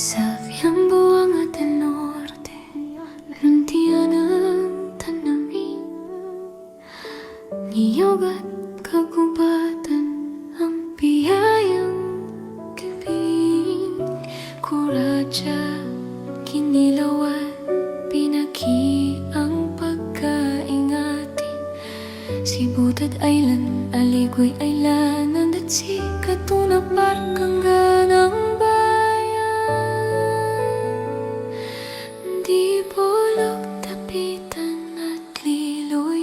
Sambuanga del Norte, luntian ang tanawin, niyog at kagubatan ang biyayang gabing. Kuradya, kinilaw at pinaki ang pagkaingatin. Sibutad Island, Aligoy Island, at si Katuna Park hanggang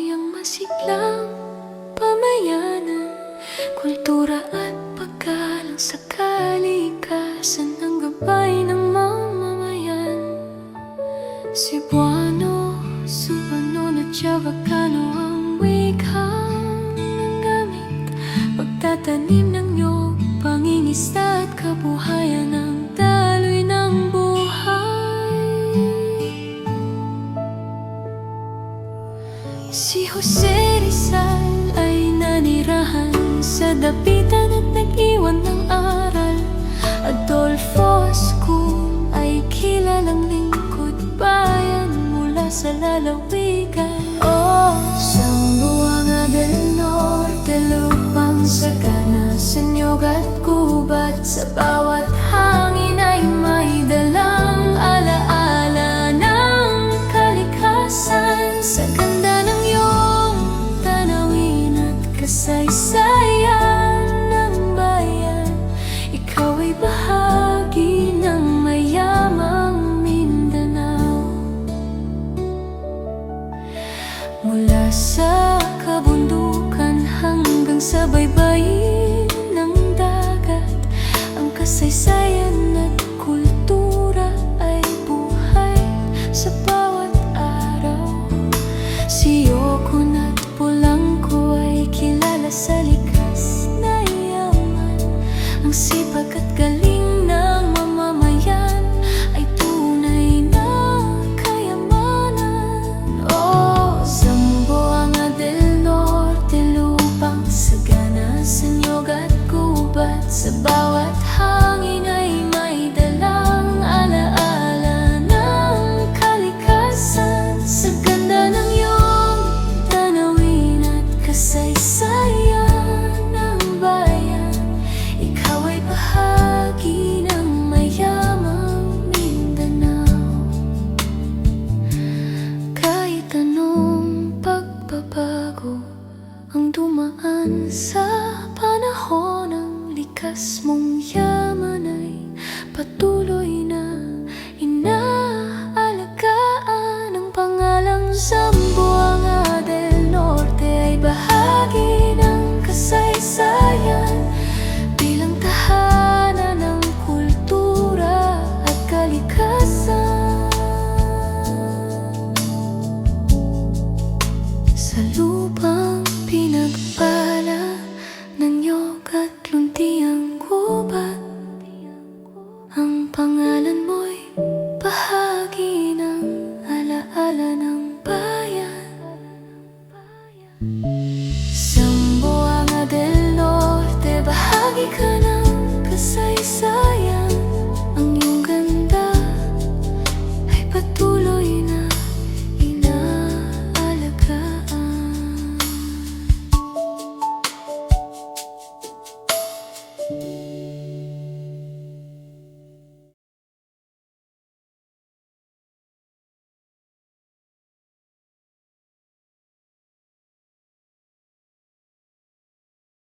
ang masiglang pamayanan, kultura at paggalang sa kalikasan ng gabay ng mamamayan. Cebuano, Subano at Chavacano ang wighang ng gamit, pagtatanim ng nyog, pangingisda at kabuhayan ng daloy ng buhay. Si Jose Rizal ay nanirahan sa dapitan at nag-iwan ng aral. Adolfo Ascun ay kilalang lingkod bayan mula sa lalawigan. Sambuanga del Norte, lupang sagana sa niyog at gubat. Sa bawat hangin ay may dalang alaala ng kalikasan. Sa ganda ng iyong tanawin at kasaysayan ng bayan, ikaw ay bahagi ng mayamang Mindanao. Mula sa kabundukan hanggang sa baybayin ng dagat, ang kasaysayan at kultura ay buhay sa bawat araw. Si Yocon at Polanco ay kilala sa likas na yaman. Ang sipag at galing ng mamamayan ay tunay na kayamanan. Zamboanga del Norte, lupang sagana sa niyog at gubat. Sa bawat hangin ay may dalang alaala ng kalikasan. Sa ganda ng iyong tanawin at kasaysayan ng bayan, ikaw ay bahagi ng mayamang Mindanao. Kahit anong pagbabago ang dumaan sa panahon, ang likas mong yaman ay patuloy na inaalagaan. Ang pangalang Zamboanga del Norte ay bahagi ng kasaysayan bilang tahanan ng kultura at kalikasan. Sa lupang pinagpala ng niyog at luntiang gubat, ang pangalan mo'y bahagi